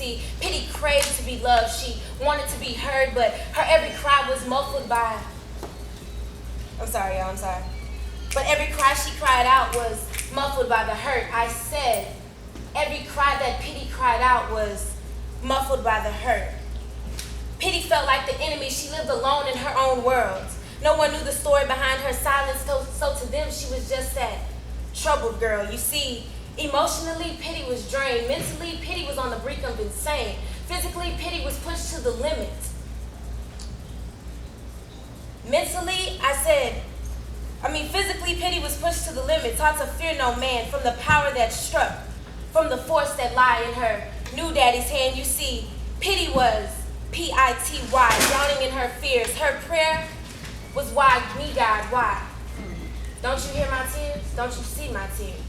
see, Pity craved to be loved. She wanted to be heard, but her every cry was muffled by... I'm sorry, y'all, I'm sorry. But every cry she cried out was muffled by the hurt. I said, every cry that Pity cried out was muffled by the hurt. Pity felt like the enemy. She lived alone in her own world. No one knew the story behind her silence, so to them she was just that troubled girl. You see, emotionally, Pity was drained. Mentally, Pity was on the brink of insane. Physically, Pity was pushed to the limit. Physically, Pity was pushed to the limit, taught to fear no man, from the power that struck, from the force that lie in her new daddy's hand. You see, Pity was P-I-T-Y, drowning in her fears. Her prayer was, why me, God, why? Don't you hear my tears? Don't you see my tears?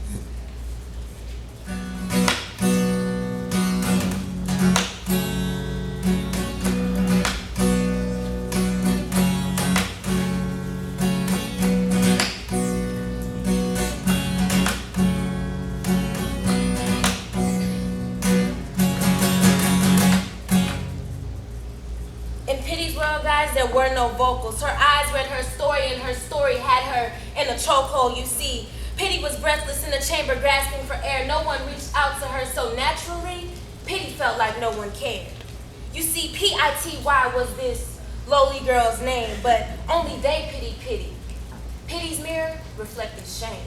Guys, there were no vocals. Her eyes read her story, and her story had her in a chokehold. You see, Pity was breathless in the chamber, grasping for air. No one reached out to her, so naturally, Pity felt like no one cared. You see, P-I-T-Y was this lowly girl's name, but only they pitied Pity. Pity's mirror reflected shame.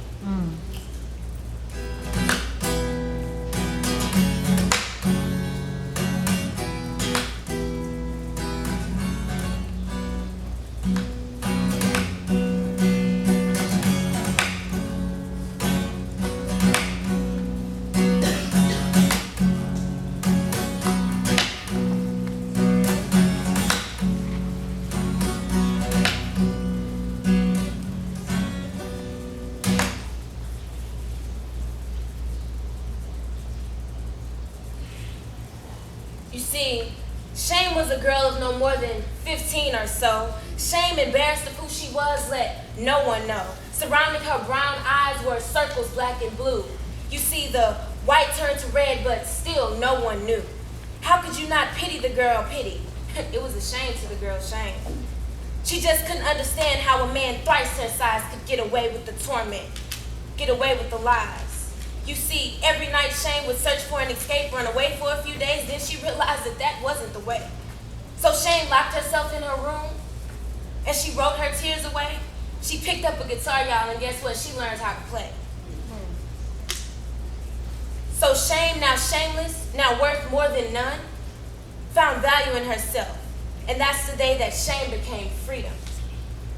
You see, Shame was a girl of no more than 15 or so. Shame, embarrassed of who she was, let no one know. Surrounding her brown eyes were circles black and blue. You see, the white turned to red, but still no one knew. How could you not pity the girl Pity? It was a shame to the girl Shame. She just couldn't understand how a man thrice her size could get away with the torment, get away with the lies. You see, every night Shame would search for an escape, run away for a few days, then she realized that that wasn't the way. So Shame locked herself in her room, and she wrote her tears away. She picked up a guitar, y'all, and guess what? She learned how to play. So Shame, now shameless, now worth more than none, found value in herself. And that's the day that Shame became freedom,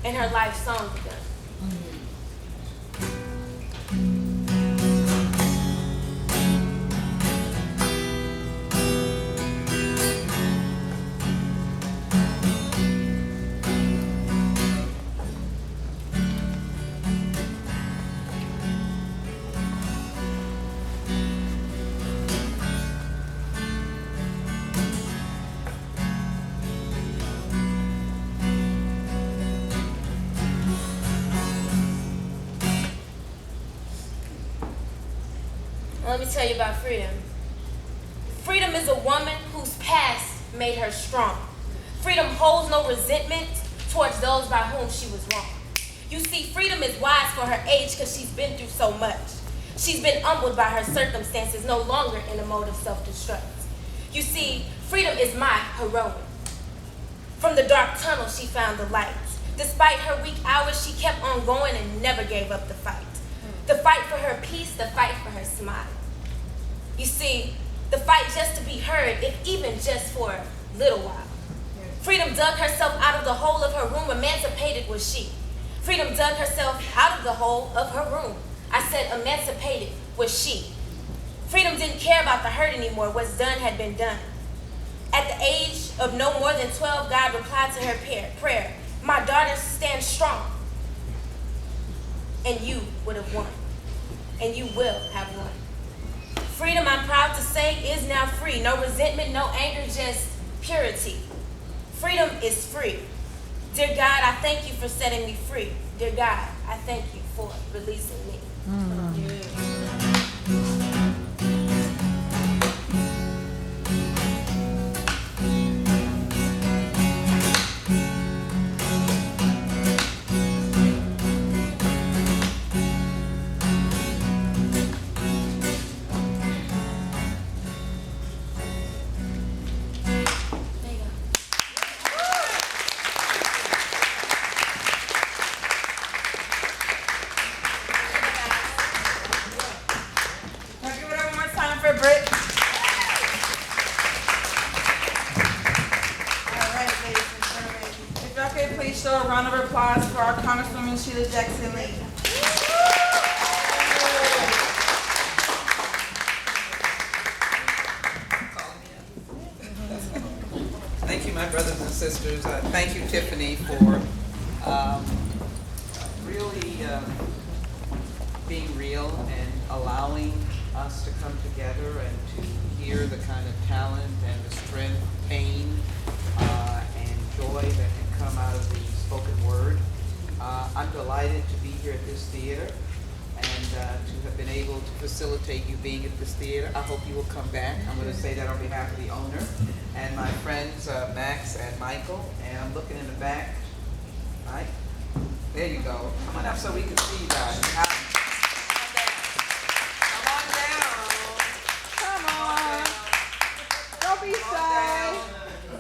and her life song begun. Let me tell you about freedom. Freedom is a woman whose past made her strong. Freedom holds no resentment towards those by whom she was wrong. You see, freedom is wise for her age because she's been through so much. She's been humbled by her circumstances, no longer in a mode of self-destruct. You see, freedom is my heroic. From the dark tunnel, she found the light. Despite her weak hours, she kept on going and never gave up the fight. The fight for her peace, the fight for her smile. You see, the fight just to be heard, if even just for a little while. Freedom dug herself out of the hole of her room, emancipated was she. Freedom dug herself out of the hole of her room. I said emancipated was she. Freedom didn't care about the hurt anymore. What's done had been done. At the age of no more than 12, God replied to her prayer, "My daughter, stand strong, and you would have won, and you will have won." Freedom, I'm proud to say, is now free. No resentment, no anger, just purity. Freedom is free. Dear God, I thank you for setting me free. Dear God, I thank you for releasing me. Yeah. show a round of applause for our Congresswoman Sheila Jackson Lee. Thank you, my brothers and sisters. Thank you, Tiffany, for really being real and allowing us to come together and to hear the kind of talent and the strength, pain, and joy that can come out of the spoken word. I'm delighted to be here at this theater and to have been able to facilitate you being at this theater. I hope you will come back. I'm going to say that on behalf of the owner and my friends Max and Michael. And I'm looking in the back. Right? There you go. Come on up so we can see you guys. Come on down. Come on. Don't be shy.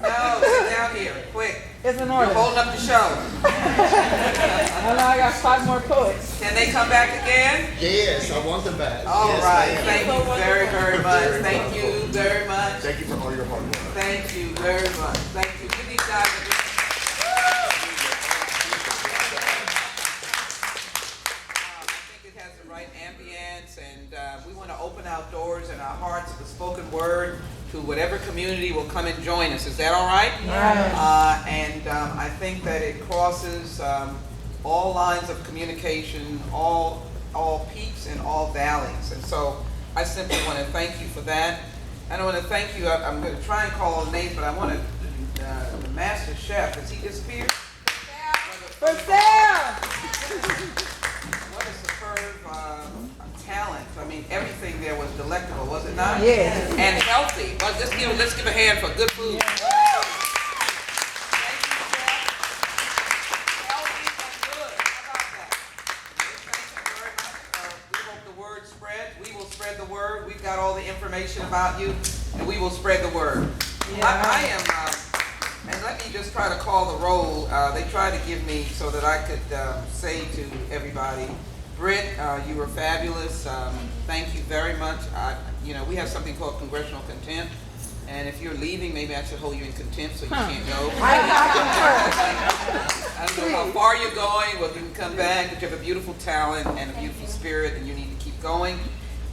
No, sit down here, quick. It's an You're order. holding up the show. I know I got 5 more poets. Can they come back again? Yes, I want them back. All Yes, right. ma'am. Thank you very, very much. Very Thank you very much. Thank you for all your hard work. Thank you very much. Thank you. Give these guys a big I think it has the right ambience, and we want to open our doors and our hearts to the spoken word to whatever community will come and join us. Is that all right? Yes. And I think that it crosses all lines of communication, all peaks and all valleys. And so I simply want to thank you for that. And I want to thank you. I'm going to try and call all names, but I want to, the master chef, has he disappeared? For sale! What a superb talent. I mean, everything there was delectable, was it not? Yes. And healthy. Well, let's give a hand for good food. Yes. Thank you, Chef. Healthy and good. How about that? Thank you very much. We hope the word spreads. We will spread the word. We've got all the information about you, and we will spread the word. Yeah. I am, and let me just try to call the roll. They tried to give me so that I could say to everybody, Britt, you were fabulous. Thank you very much. We have something called congressional contempt. And if you're leaving, maybe I should hold you in contempt so you can't go. I don't know how far you're going, whether you can come back, but you have a beautiful talent and a beautiful spirit, and you need to keep going.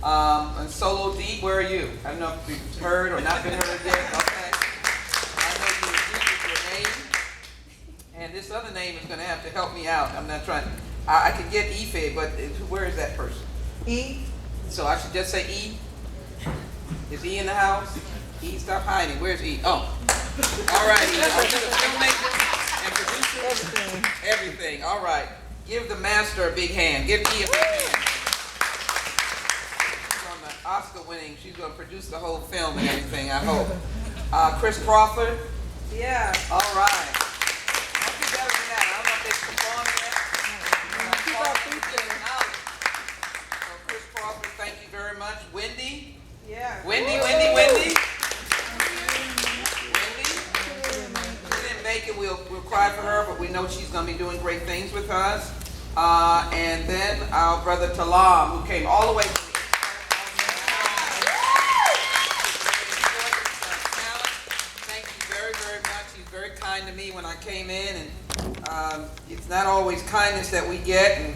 And Solo D, where are you? I don't know if you've heard or not been heard yet. Okay. I know you were deep with your name. And this other name is going to have to help me out. I'm not trying. I could get Ife, but where is that person? E. So I should just say E? Is E in the house? E, stop hiding. Where's E? Oh. All right. I'm the filmmaker and producer. Everything. All right. Give the master a big hand. Give E a big hand. She's on the Oscar winning. She's going to produce the whole film and everything, I hope. Chris Crawford. Yeah. All right. I'll be better than that. I don't know if they've performed yet. So Chris Crawford, thank you very much. Wendy. Yeah. Wendy. She didn't make it. We'll cry for her, but we know she's going to be doing great things with us. And then our brother Talam, who came all the way from the Thank you very, very much. He's very kind to me when I came in, and it's not always kindness that we get. And,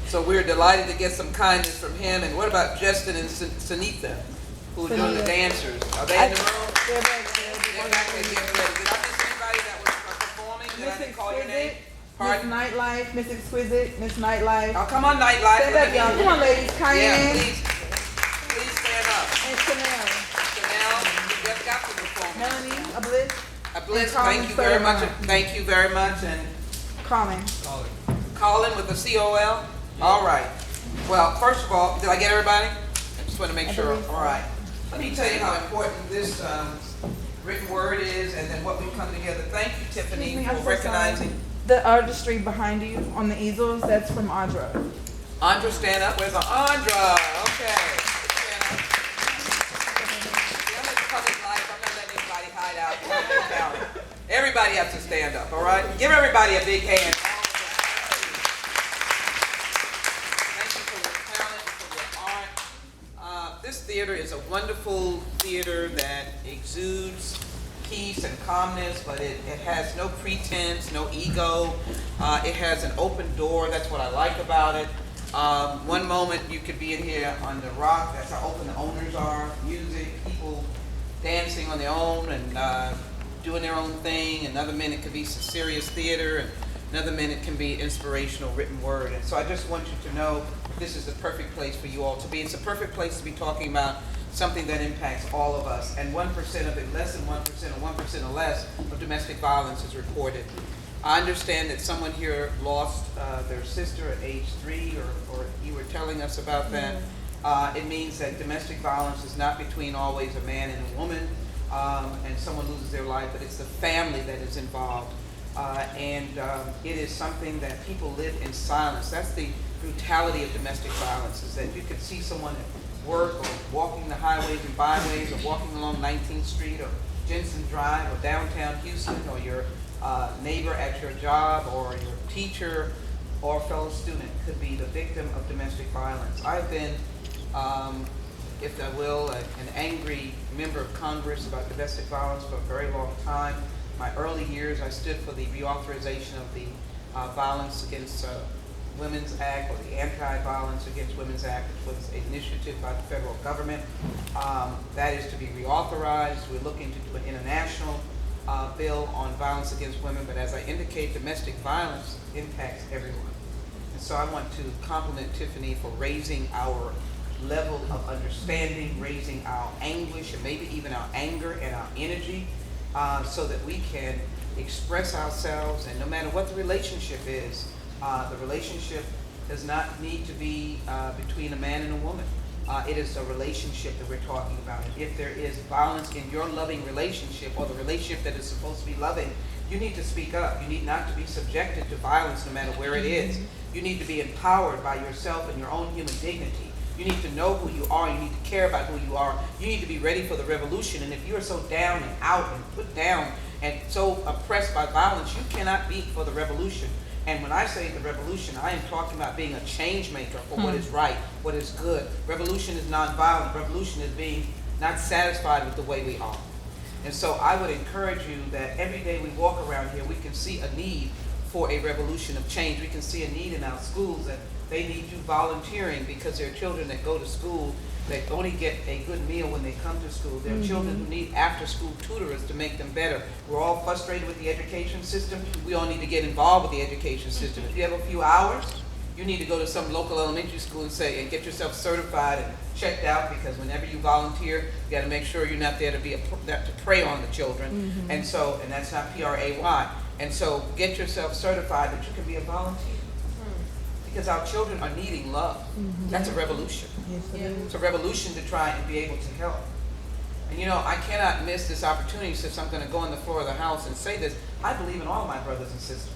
so we're delighted to get some kindness from him. And what about Justin and Sunitha, who are doing the dancers? Are they in the room? They're back They're back there getting ready. Did I miss anybody that was performing? Did I didn't call your name? Miss Pardon? Nightlife, Miss Exquisite, Miss Nightlife. Oh, come on, Nightlife. Stand up, y'all. Come on, ladies. Yeah, Cayenne please stand up. and Chanel. Chanel, you just got to perform. Melanie, a bliss. A bliss, And thank you very much. Colin. Thank you very much. And Carmen. Colin with the C-O-L? All right. Well, first of all, did I get everybody? I just want to make sure. All right. Let me tell you how important this written word is and then what we've come together. Thank you, Tiffany, Excuse me, I'm for so recognizing. sorry. The artistry behind you on the easels, that's from Audra. Andra, stand up. Where's Andra? Okay. Stand up. I'm in public life. I'm not letting anybody hide out. Everybody has to stand up, all right? Give everybody a big hand. Thank you for your talent, for your art. This theater is a wonderful theater that exudes peace and calmness, but it has no pretense, no ego. It has an open door. That's what I like about it. One moment you could be in here on the rock. That's how open the owners are. Music, people dancing on their own and doing their own thing. Another minute could be some serious theater, and another minute can be inspirational written word. And so I just want you to know this is the perfect place for you all to be. It's a perfect place to be talking about something that impacts all of us. And 1% of it, less than 1% or 1% or less of domestic violence is reported. I understand that someone here lost their sister at age 3, or you were telling us about that. It means that domestic violence is not between always a man and a woman, and someone loses their life, but it's the family that is involved. It is something that people live in silence. That's the brutality of domestic violence, is that you could see someone at work or walking the highways and byways or walking along 19th Street or Jensen Drive or downtown Houston, or your neighbor at your job or your teacher or fellow student could be the victim of domestic violence. I've been, if I will, an angry member of Congress about domestic violence for a very long time. My early years, I stood for the reauthorization of the Violence Against Women's Act, or the Anti-Violence Against Women's Act, which was an initiative by the federal government. That is to be reauthorized. We're looking to do an international bill on violence against women, but as I indicate, domestic violence impacts everyone. And so I want to compliment Tiffany for raising our level of understanding, raising our anguish, and maybe even our anger and our energy, so that we can express ourselves. And no matter what the relationship is, the relationship does not need to be between a man and a woman. It is a relationship that we're talking about. And if there is violence in your loving relationship, or the relationship that is supposed to be loving, you need to speak up. You need not to be subjected to violence no matter where it is. You need to be empowered by yourself and your own human dignity. You need to know who you are. You need to care about who you are. You need to be ready for the revolution. And if you are so down and out and put down and so oppressed by violence, you cannot be for the revolution. And when I say the revolution, I am talking about being a change maker for what is right, what is good. Revolution is nonviolent. Revolution is being not satisfied with the way we are. And so I would encourage you that every day we walk around here, we can see a need for a revolution of change. We can see a need in our schools that they need you volunteering, because there are children that go to school that only get a good meal when they come to school. There are children who need after-school tutors to make them better. We're all frustrated with the education system. We all need to get involved with the education system. If you have a few hours, you need to go to some local elementary school and get yourself certified and checked out, because whenever you volunteer, you got to make sure you're not there to prey on the children. And that's not P-R-A-Y. And so get yourself certified that you can be a volunteer. Because our children are needing love. That's a revolution. It's a revolution to try and be able to help. And I cannot miss this opportunity, since I'm going to go on the floor of the House and say this. I believe in all of my brothers and sisters.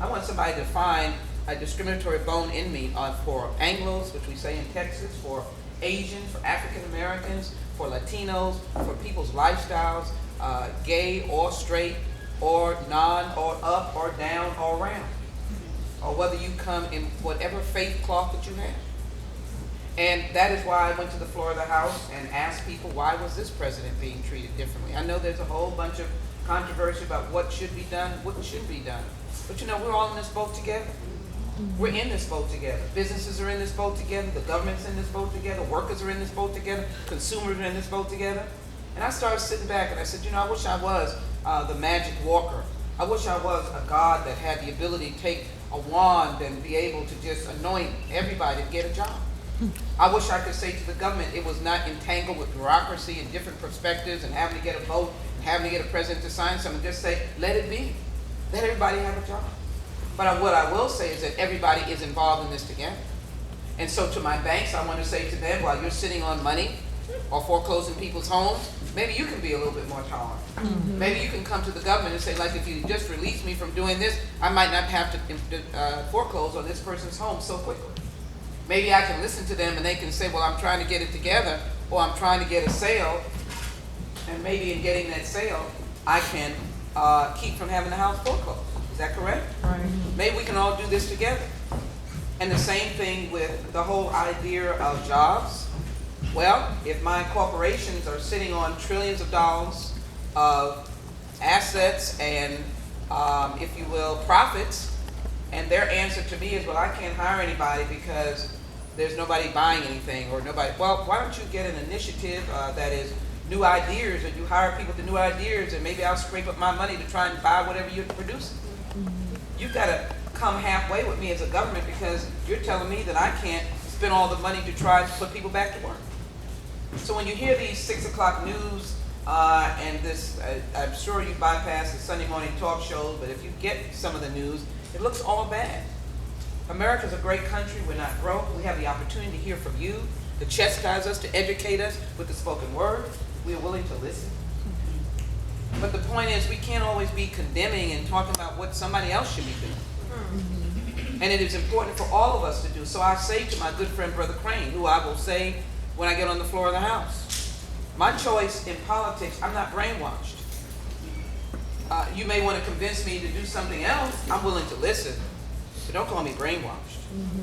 I want somebody to find a discriminatory bone in me for Anglos, which we say in Texas, for Asians, for African Americans, for Latinos, for people's lifestyles, gay or straight, or non, or up, or down, or around. Or whether you come in whatever faith cloth that you have. And that is why I went to the floor of the House and asked people, why was this president being treated differently? I know there's a whole bunch of controversy about what should be done, what shouldn't be done. But we're all in this boat together. We're in this boat together. Businesses are in this boat together. The government's in this boat together. Workers are in this boat together. Consumers are in this boat together. And I started sitting back and I said, I wish I was the magic walker. I wish I was a God that had the ability to take a wand and be able to just anoint everybody to get a job. I wish I could say to the government it was not entangled with bureaucracy and different perspectives and having to get a vote and having to get a president to sign something. Just say, let it be. Let everybody have a job. But what I will say is that everybody is involved in this together. And so to my banks, I want to say to them, while you're sitting on money or foreclosing people's homes, maybe you can be a little bit more tolerant. Maybe you can come to the government and say, like, if you just release me from doing this, I might not have to foreclose on this person's home so quickly. Maybe I can listen to them and they can say, well, I'm trying to get it together, or I'm trying to get a sale, and maybe in getting that sale, I can keep from having the house foreclosed. Is that correct? Right. Maybe we can all do this together. And the same thing with the whole idea of jobs. Well, if my corporations are sitting on trillions of dollars of assets and, if you will, profits. And their answer to me is, well, I can't hire anybody because there's nobody buying anything or nobody. Well, why don't you get an initiative that is new ideas, and you hire people with the new ideas, and maybe I'll scrape up my money to try and buy whatever you're producing. You've got to come halfway with me as a government, because you're telling me that I can't spend all the money to try to put people back to work. So when you hear these 6 o'clock news and this, I'm sure you bypass the Sunday morning talk shows, but if you get some of the news, it looks all bad. America's a great country. We're not broke. We have the opportunity to hear from you, to chastise us, to educate us with the spoken word. We are willing to listen. But the point is, we can't always be condemning and talking about what somebody else should be doing. And it is important for all of us to do. So I say to my good friend, Brother Crane, who I will say when I get on the floor of the House, my choice in politics, I'm not brainwashed. You may want to convince me to do something else. I'm willing to listen. But don't call me brainwashed.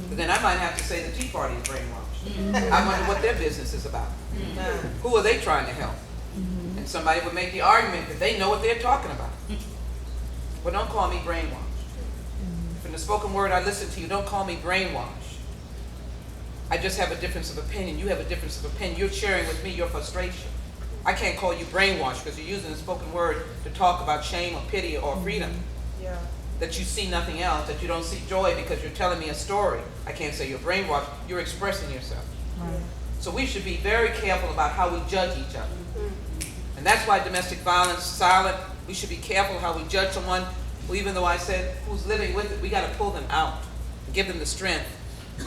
But then I might have to say the Tea Party is brainwashed. I wonder what their business is about. Who are they trying to help? And somebody would make the argument that they know what they're talking about. But don't call me brainwashed. If in the spoken word I listen to you, don't call me brainwashed. I just have a difference of opinion. You have a difference of opinion. You're sharing with me your frustration. I can't call you brainwashed because you're using the spoken word to talk about shame or pity or freedom. Yeah. That you see nothing else, that you don't see joy because you're telling me a story. I can't say you're brainwashed. You're expressing yourself. Right. So we should be very careful about how we judge each other. And that's why domestic violence is silent. We should be careful how we judge someone who, even though I said who's living with it, we got to pull them out and give them the strength.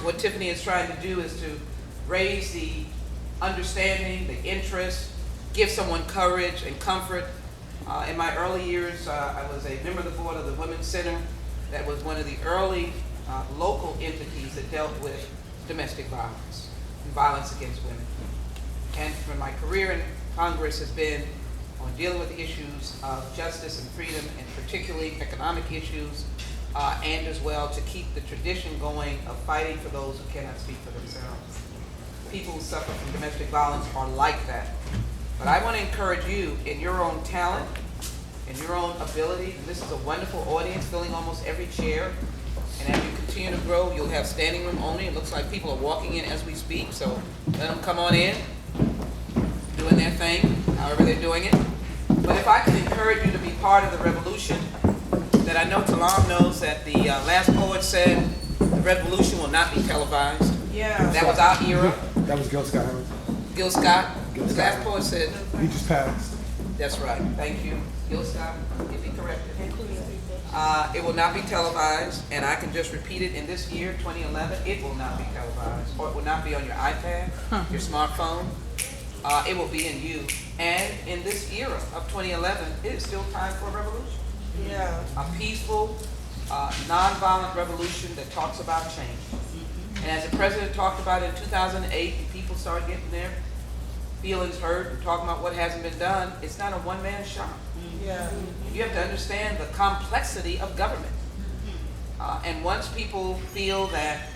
What Tiffany is trying to do is to raise the understanding, the interest, give someone courage and comfort. In my early years, I was a member of the board of the Women's Center. That was one of the early local entities that dealt with domestic violence and violence against women. And for my career in Congress has been on dealing with the issues of justice and freedom, and particularly economic issues, and as well to keep the tradition going of fighting for those who cannot speak for themselves. People who suffer from domestic violence are like that. But I want to encourage you in your own talent, in your own ability. And this is a wonderful audience filling almost every chair. And as you continue to grow, you'll have standing room only. It looks like people are walking in as we speak, so let them come on in, doing their thing, however they're doing it. But if I can encourage you to be part of the revolution, that I know Talam knows that the last poet said the revolution will not be televised. Yeah. That was our era. That was Gil Scott. Gil Scott. Gil The Scott. last poet said, He just passed. that's right, thank you. Gil Scott, get me corrected. It will not be televised, and I can just repeat it in this year, 2011, it will not be televised, or it will not be on your iPad, your smartphone. It will be in you. And in this era of 2011, it is still time for a revolution. Yeah. A peaceful, nonviolent revolution that talks about change. And as the president talked about in 2008, and people started getting their feelings hurt and talking about what hasn't been done, it's not a one-man shop. Yeah. You have to understand the complexity of government. And once people feel that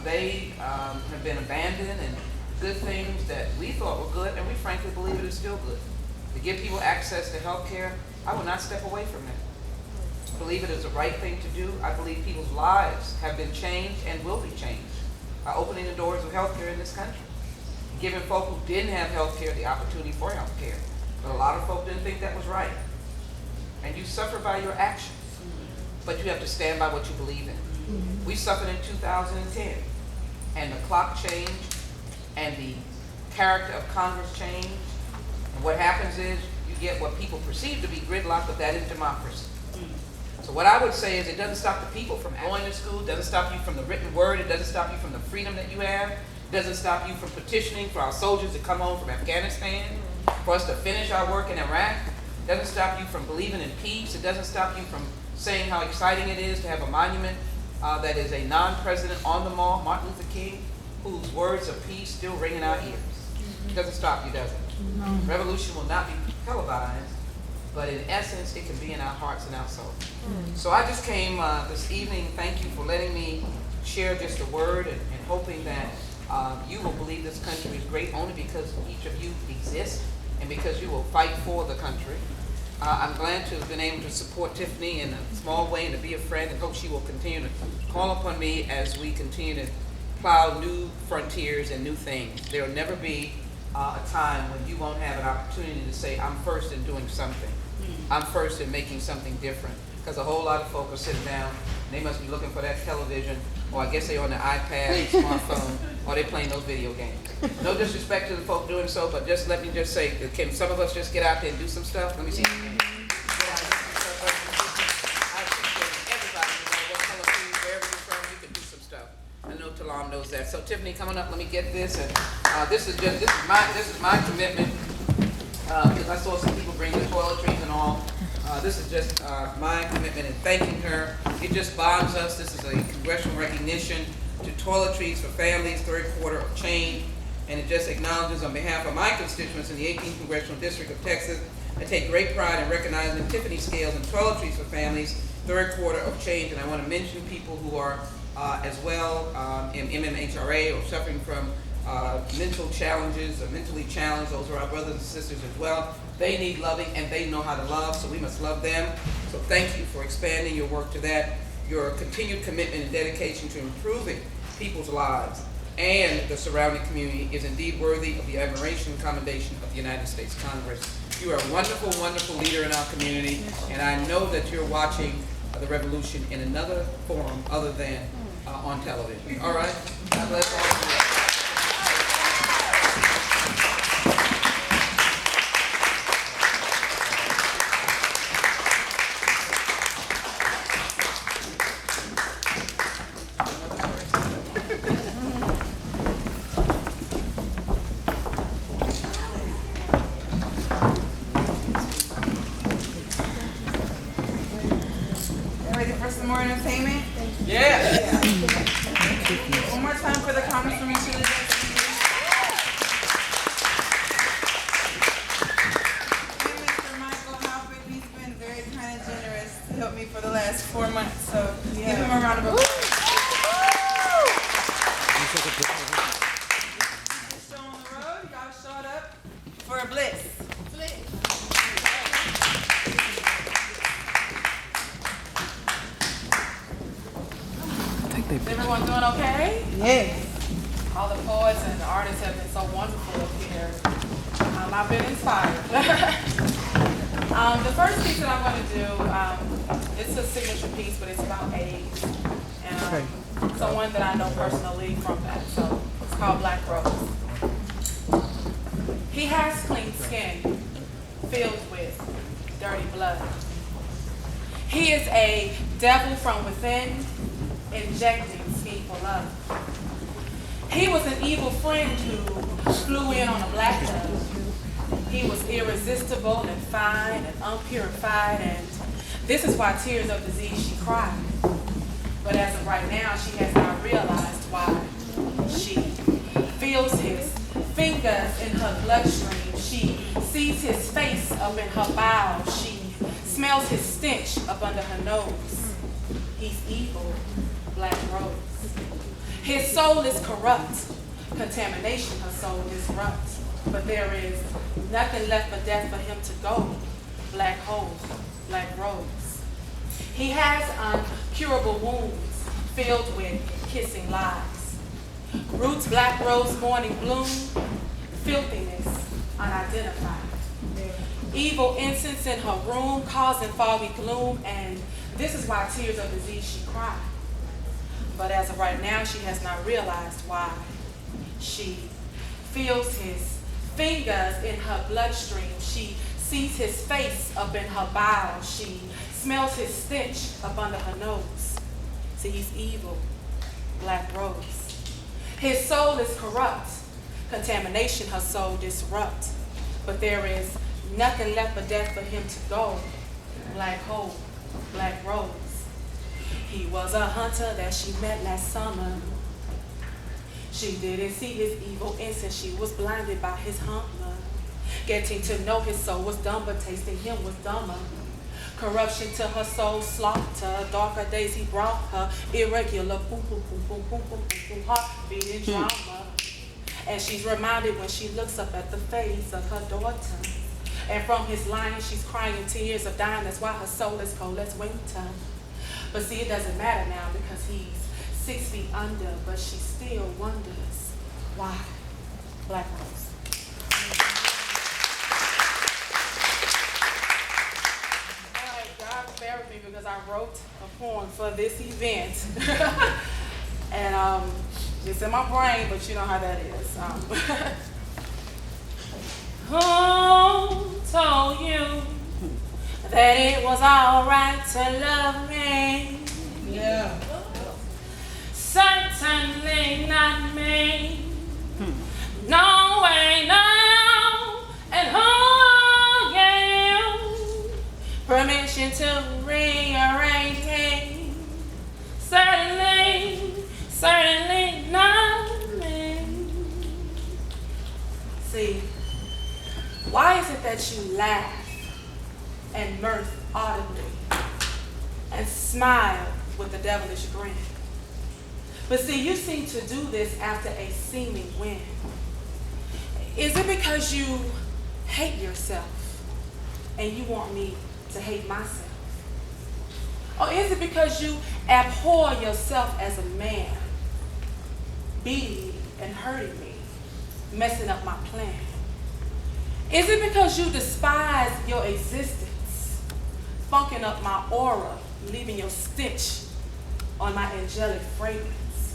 they have been abandoned, and good things that we thought were good, and we frankly believe it is still good, to give people access to health care, I will not step away from that. I believe it is the right thing to do. I believe people's lives have been changed and will be changed by opening the doors of health care in this country, giving folk who didn't have health care the opportunity for health care. But a lot of folk didn't think that was right. And you suffer by your actions, but you have to stand by what you believe in. We suffered in 2010, and the clock changed, and the character of Congress changed. And what happens is you get what people perceive to be gridlock, but that is democracy. So what I would say is it doesn't stop the people from going to school, it doesn't stop you from the written word, it doesn't stop you from the freedom that you have, it doesn't stop you from petitioning for our soldiers to come home from Afghanistan, for us to finish our work in Iraq. It doesn't stop you from believing in peace. It doesn't stop you from saying how exciting it is to have a monument that is a non-president on the mall, Martin Luther King, whose words of peace still ring in our ears. It doesn't stop you, does it? No. Revolution will not be televised, but in essence, it can be in our hearts and our souls. So I just came this evening, thank you for letting me share just a word, and hoping that you will believe this country is great only because each of you exists, and because you will fight for the country. I'm glad to have been able to support Tiffany in a small way and to be a friend, and hope she will continue to call upon me as we continue to plow new frontiers and new things. There will never be a time when you won't have an opportunity to say, I'm first in doing something. I'm first in making something different. Because a whole lot of folks are sitting down, and they must be looking for that television, or I guess they're on the iPad, smartphone, or they're playing those video games. No disrespect to the folk doing so, but just let me just say, can some of us just get out there and do some stuff? Let me see. Get out and do some stuff. I appreciate everybody, no matter what color food, wherever you're from, you can do some stuff. I know Talam knows that. So Tiffany, coming up, let me get this, and this is my commitment. Because I saw some people bring the toiletries and all. This is just my commitment in thanking her. It just bonds us. This is a congressional recognition to toiletries for families, Quarter of Change, and it just acknowledges on behalf of my constituents in the 18th Congressional District of Texas, I take great pride in recognizing Tiffany scales and toiletries for families, Quarter of Change, and I want to mention people who are as well in MMHRA or suffering from mental challenges or mentally challenged. Those are our brothers and sisters as well. They need loving and they know how to love, so we must love them. So thank you for expanding your work to that. Your continued commitment and dedication to improving people's lives and the surrounding community is indeed worthy of the admiration and commendation of the United States Congress. You are a wonderful, wonderful leader in our community, and I know that you're watching the revolution in another forum other than on television. All right? God bless all of you. Ready for some more entertainment? Yeah. One more time for the comments from each of the judges. And Mr. Michael Halpert, he's been very kind and generous to help me for the last 4 months. So give him a round of applause. This show on the road, y'all showed up for a blitz. Is everyone doing okay? Yes. All the poets and the artists have been so wonderful up here. I've been inspired. The first piece that I'm going to do, it's a signature piece, but it's about AIDS. And someone that I know personally from that, so it's called Black Rose. He has clean skin filled with dirty blood. He is a devil from within, injecting schemeful love. He was an evil friend who flew in on a black dove. He was irresistible and fine and unpurified, and this is why tears of disease she cried. But as of right now, she has not realized why. She feels his fingers in her bloodstream. She sees his face up in her bowels. She smells his stench up under her nose. He's evil. Black Rose. His soul is corrupt. Contamination her soul disrupts. But there is nothing left but death for him to go. Black hole, Black Rose. He has uncurable wounds filled with kissing lies. Roots Black Rose morning bloom, filthiness unidentified. Evil incense in her room causing foggy gloom, and this is why tears of disease she cried. But as of right now, she has not realized why. She feels his fingers in her bloodstream. She sees his face up in her bowels. She smells his stench up under her nose. See, he's evil, Black Rose. His soul is corrupt. Contamination her soul disrupt. But there is nothing left but death for him to go. Black hole, Black Rose. He was a hunter that she met last summer. She didn't see his evil incense. She was blinded by his hunger. Getting to know his soul was dumb, but tasting him was dumber. Corruption to her soul, slaughter. Darker days he brought her. Irregular boom, boom, boom, boom, boom, boom, boom, boom, heartbeating drama. And she's reminded when she looks up at the face of her daughter. And from his lion, she's crying tears of dying. That's why her soul is cold as winter. But see, it doesn't matter now because he's 6 feet under, but she still wonders why. Black Rose. All right, God bear with me because I wrote a poem for this event. And it's in my brain, but you know how that is. Who told you that it was all right to love me? Yeah. Certainly not me. No way, no. And who gave you permission to rearrange me? Certainly not me. See, why is it that you laugh and mirth audibly and smile with a devilish grin? But see, you seem to do this after a seeming win. Is it because you hate yourself and you want me to hate myself? Or is it because you abhor yourself as a man, beating me and hurting me, messing up my plan? Is it because you despise your existence, funking up my aura, leaving your stench on my angelic fragrance?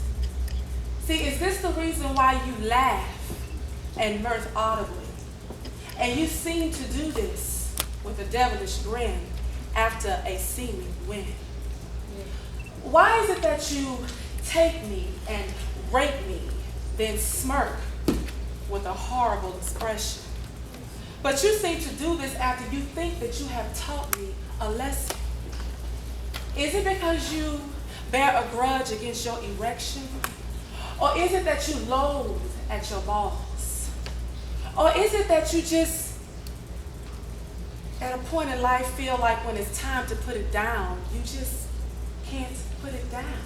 See, is this the reason why you laugh and mirth audibly? And you seem to do this with a devilish grin after a seeming win. Why is it that you take me and rape me, then smirk with a horrible expression? But you seem to do this after you think that you have taught me a lesson. Is it because you bear a grudge against your erection? Or is it that you loathe at your balls? Or is it that you just, at a point in life, feel like when it's time to put it down, you just can't put it down?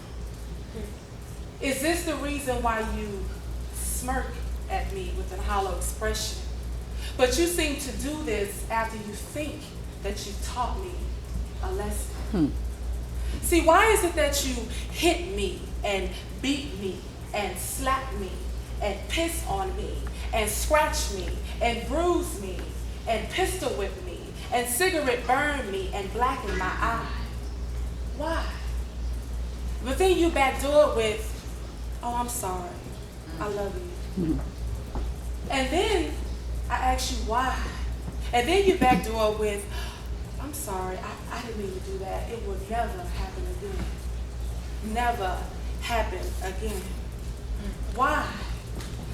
Is this the reason why you smirk at me with a hollow expression? But you seem to do this after you think that you taught me a lesson. See, why is it that you hit me and beat me and slap me and piss on me and scratch me and bruise me and pistol whip me and cigarette burn me and blacken my eye? Why? But then you backdoor with, oh, I'm sorry, I love you. And then I ask you why. And then you backdoor with, I'm sorry, I didn't mean to do that. It will never happen again. Never happen again. Why?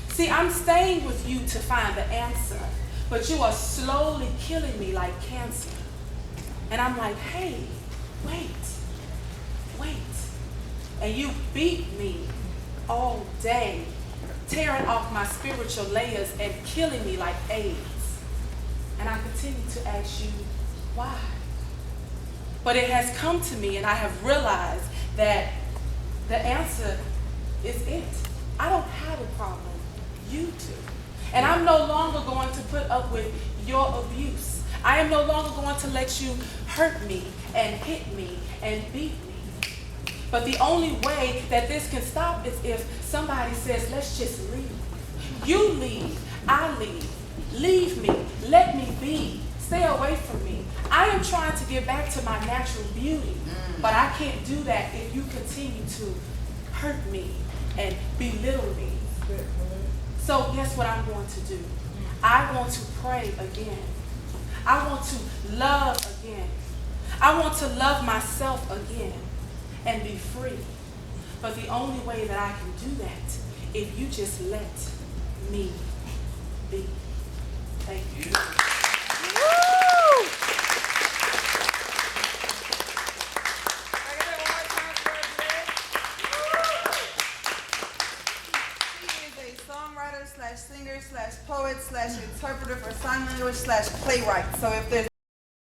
See, I'm staying with you to find the answer, but you are slowly killing me like cancer. And I'm like, hey, wait. And you beat me all day, tearing off my spiritual layers and killing me like AIDS. And I continue to ask you, why? But it has come to me and I have realized that the answer is it. I don't have a problem. You do. And I'm no longer going to put up with your abuse. I am no longer going to let you hurt me and hit me and beat me. But the only way that this can stop is if somebody says, let's just leave. You leave, I leave. Leave me, let me be. Stay away from me. I am trying to get back to my natural beauty, but I can't do that if you continue to hurt me and belittle me. So guess what I'm going to do? I want to pray again. I want to love again. I want to love myself again and be free. But the only way that I can do that if you just let me be. Thank you. Songwriter / singer / poet / interpreter for sign language / playwright. So if there's